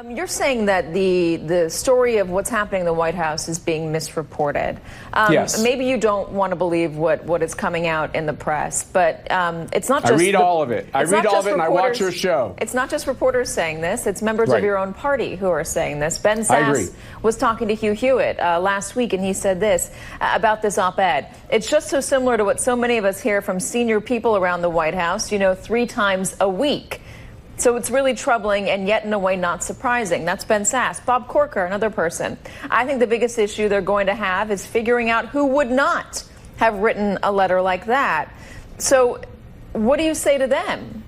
You're saying that the story of what's happening in the White House is being misreported. Yes. Maybe you don't want to believe what is coming out in the press, but it's not just... I read all of it. I read all of it and I watch your show. It's not just reporters saying this. It's members of your own party who are saying this. Ben Sasse was talking to Hugh Hewitt last week, and he said this about this op-ed. It's just so similar to what so many of us hear from senior people around the White House, 3 times a week. So it's really troubling and yet in a way not surprising. That's Ben Sasse. Bob Corker, another person. I think the biggest issue they're going to have is figuring out who would not have written a letter like that. So what do you say to them?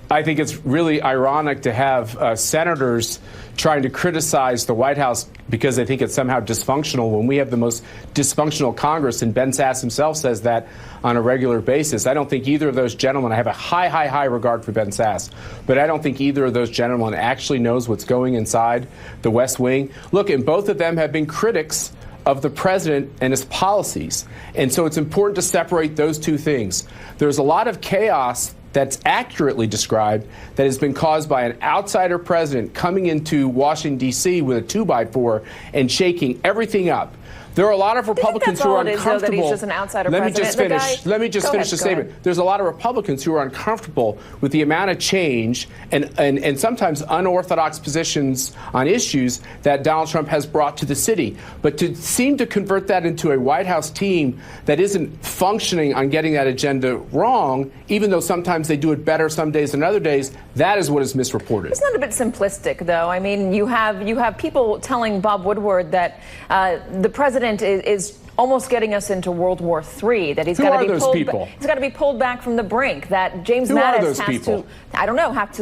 I think it's really ironic to have senators trying to criticize the White House because they think it's somehow dysfunctional when we have the most dysfunctional Congress, and Ben Sasse himself says that on a regular basis. I don't think either of those gentlemen, I have a high regard for Ben Sasse, but I don't think either of those gentlemen actually knows what's going inside the West Wing. Look, and both of them have been critics of the president and his policies. And so it's important to separate those two things. There's a lot of chaos that's accurately described that has been caused by an outsider president coming into Washington, D.C. with a 2x4 and shaking everything up. There are a lot of Republicans who are uncomfortable. That he's just an outsider Let me president. Let me just finish the statement. There's a lot of Republicans who are uncomfortable with the amount of change and sometimes unorthodox positions on issues that Donald Trump has brought to the city. But to seem to convert that into a White House team that isn't functioning on getting that agenda wrong, even though sometimes they do it better some days than other days, that is what is misreported. Isn't that a bit simplistic, though? I mean, you have people telling Bob Woodward that the president is almost getting us into World War III, that he's got to be pulled back from the brink, that James Mattis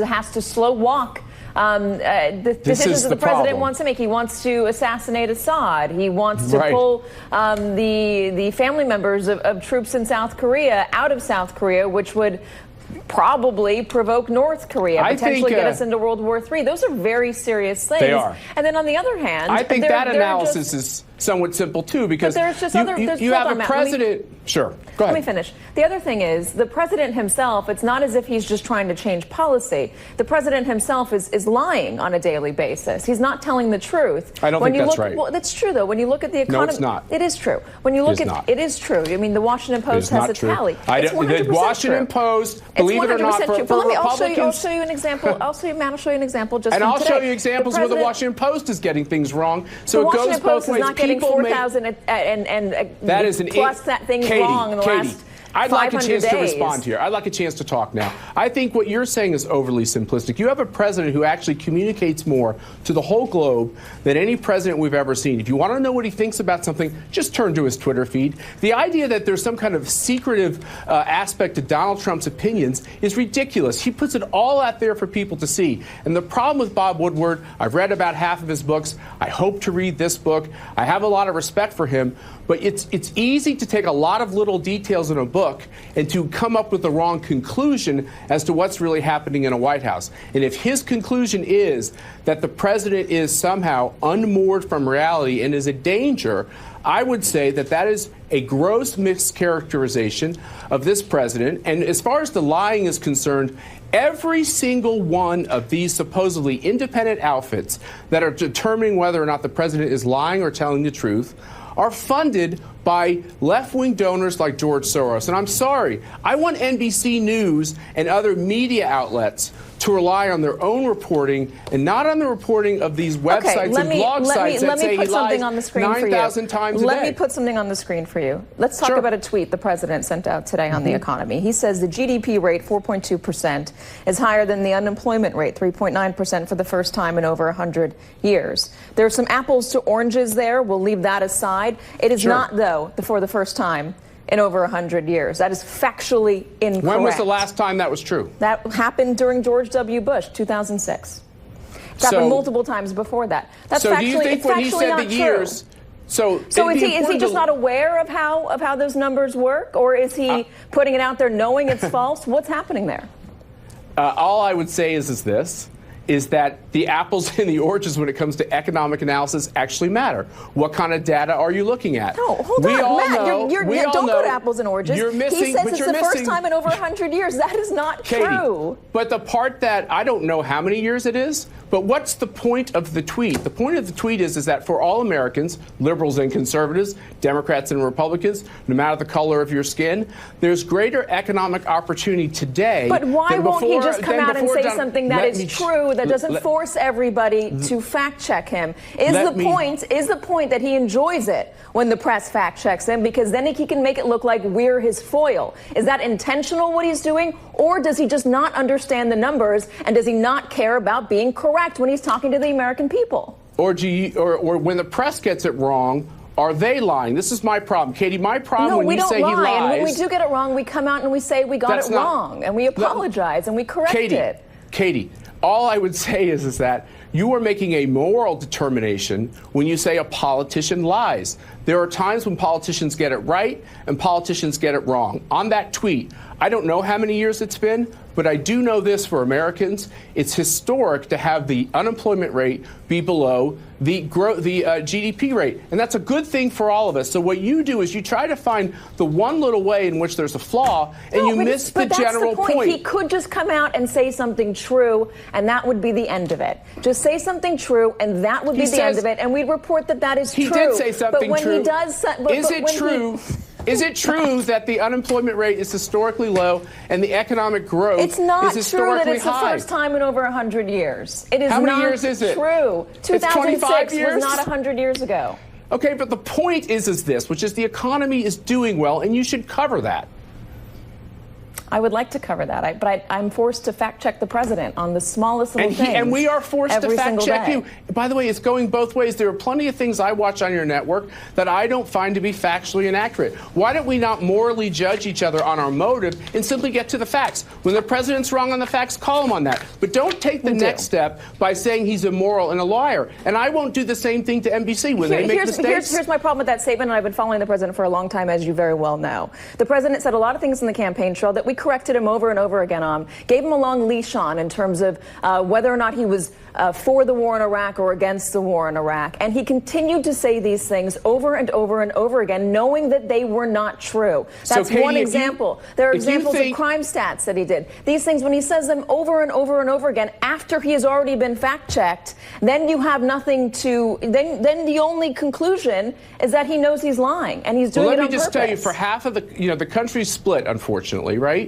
has to slow walk the decisions that the president wants to make. He wants to assassinate Assad. He wants to pull the family members of troops in South Korea out of South Korea, which would probably provoke North Korea, potentially get us into World War III. Those are very serious things. They are. And then on the other hand, I think that analysis is somewhat simple too, because you have a president. Sure, go ahead. Let me finish. The other thing is the president himself. It's not as if he's just trying to change policy. The president himself is lying on a daily basis. He's not telling the truth. I don't think that's right. Well, that's true though. When you look at the economy, no, it's not. It is true. When you look at it is true. I mean, the Washington Post has a tally. The Washington Post, believe it or not, for Republicans. I'll show you an example. I'll show you an example. Just and from I'll today. show you examples where the Washington Post is getting things wrong. So the it goes Washington both Post ways. is not getting 4,000 and that is plus that thing wrong in the last. I'd like a chance days. to respond here. I'd like a chance to talk now. I think what you're saying is overly simplistic. You have a president who actually communicates more to the whole globe than any president we've ever seen. If you want to know what he thinks about something, just turn to his Twitter feed. The idea that there's some kind of secretive aspect to Donald Trump's opinions is ridiculous. He puts it all out there for people to see. And the problem with Bob Woodward, I've read about half of his books. I hope to read this book. I have a lot of respect for him. But it's easy to take a lot of little details in a book and to come up with the wrong conclusion as to what's really happening in a White House. And if his conclusion is that the president is somehow unmoored from reality and is a danger, I would say that that is a gross mischaracterization of this president. And as far as the lying is concerned, every single one of these supposedly independent outfits that are determining whether or not the president is lying or telling the truth are funded by left-wing donors like George Soros. And I'm sorry, I want NBC News and other media outlets to rely on their own reporting and not on the reporting of these websites and blog sites that say he lies 9,000 times a day. Let me put something on the screen for you. Let's talk about a tweet the president sent out today on the economy. He says the GDP rate, 4.2%, is higher than the unemployment rate, 3.9% for the first time in over 100 years. There are some apples to oranges there. We'll leave that aside. It is not, though, for the first time in over 100 years. That is factually incorrect. When was the last time that was true? That happened during George W. Bush, 2006. It's happened multiple times before that. That's so do you think when he said the years... So is he just not aware of how those numbers work? Or is he putting it out there knowing it's false? What's happening there? All I would say is this. is that the apples and the oranges when it comes to economic analysis actually matter. What kind of data are you looking at? No, hold on, Matt. Don't go to apples and oranges. You're missing, he says it's the first time in over 100 years. That is not true. But the part that I don't know how many years it is, but what's the point of the tweet? The point of the tweet is that for all Americans, liberals and conservatives, Democrats and Republicans, no matter the color of your skin, there's greater economic opportunity today. But why won't he just come out and say something that is true, that doesn't force everybody to fact check him? Is the point that he enjoys it when the press fact checks him, because then he can make it look like we're his foil? Is that intentional what he's doing, or does he just not understand the numbers, and does he not care about being correct when he's talking to the American people? Or when the press gets it wrong, are they lying? This is my problem. Katie, my problem when you say he lies. No, we don't lie. And when we do get it wrong, we come out and we say we got it wrong, and we apologize, and we correct it. Katie, all I would say is that you are making a moral determination when you say a politician lies. There are times when politicians get it right and politicians get it wrong. On that tweet, I don't know how many years it's been, but I do know this for Americans. It's historic to have the unemployment rate be below the GDP rate. And that's a good thing for all of us. So what you do is you try to find the one little way in which there's a flaw, and you miss the general point. He could just come out and say something true, and that would be the end of it. Just say something true, and that would be the end of it, and we'd report that that is true. He did say something true. He does. Is it true? Is it true that the unemployment rate is historically low and the economic growth is historically high? It's not true that it's the first time in over 100 years. It is How many years is it? True. 2006 was not 100 years ago. Okay, but the point is this, which is the economy is doing well, and you should cover that. I would like to cover that, but I'm forced to fact-check the president on the smallest little things. And we are forced to fact-check you. By the way, it's going both ways. There are plenty of things I watch on your network that I don't find to be factually inaccurate. Why don't we not morally judge each other on our motive and simply get to the facts? When the president's wrong on the facts, call him on that. But don't take the next step by saying he's immoral and a liar. And I won't do the same thing to NBC when they make mistakes. Here's my problem with that statement, and I've been following the president for a long time, as you very well know. The president said a lot of things in the campaign trail that we corrected him over and over again on, gave him a long leash on in terms of whether or not he was for the war in Iraq or against the war in Iraq. And he continued to say these things over and over and over again, knowing that they were not true. That's one example. There are examples of crime stats that he did. These things, when he says them over and over and over again, after he has already been fact-checked, then you have nothing to, then the only conclusion is that he knows he's lying, and he's doing it on purpose. Let me just tell you, for half of the country's split, unfortunately, right?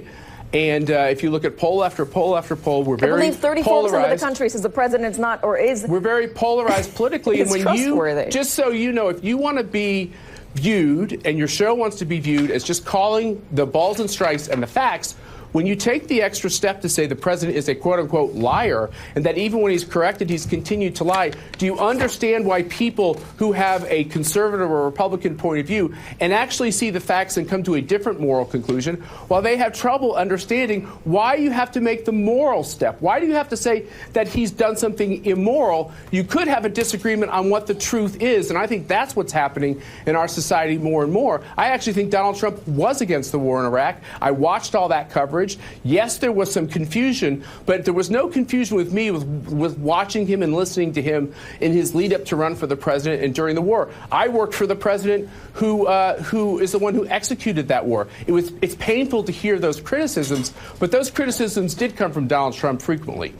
And if you look at poll after poll after poll, we're very polarized. I believe 34% of the country says the president's not or is. We're very polarized politically. And when just so you know, if you want to be viewed and your show wants to be viewed as just calling the balls and strikes and the facts, when you take the extra step to say the president is a quote-unquote liar and that even when he's corrected, he's continued to lie, do you understand why people who have a conservative or Republican point of view and actually see the facts and come to a different moral conclusion, while they have trouble understanding why you have to make the moral step? Why do you have to say that he's done something immoral? You could have a disagreement on what the truth is, and I think that's what's happening in our society more and more. I actually think Donald Trump was against the war in Iraq. I watched all that coverage. Yes, there was some confusion, but there was no confusion with me with watching him and listening to him in his lead up to run for the president and during the war. I worked for the president who is the one who executed that war. It's painful to hear those criticisms, but those criticisms did come from Donald Trump frequently.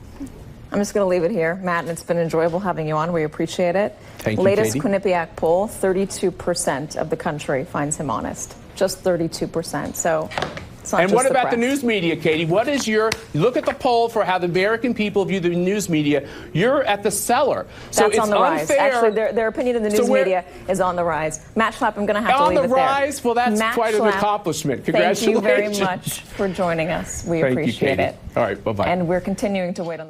I'm just going to leave it here, Matt, and it's been enjoyable having you on. We appreciate it. Thank you, Latest Katie. Quinnipiac poll, 32% of the country finds him honest. Just 32%. So. And what about the news media, Katie? What is you look at the poll for how the American people view the news media. You're at the cellar. So that's it's on the rise. Unfair. Actually, their opinion of the news media is on the rise. Matt Schlapp, I'm going to have to leave it there. On the rise? Well, that's quite an accomplishment. Congratulations. Thank you very much for joining us. We appreciate it. All right, bye-bye. And we're continuing to wait on the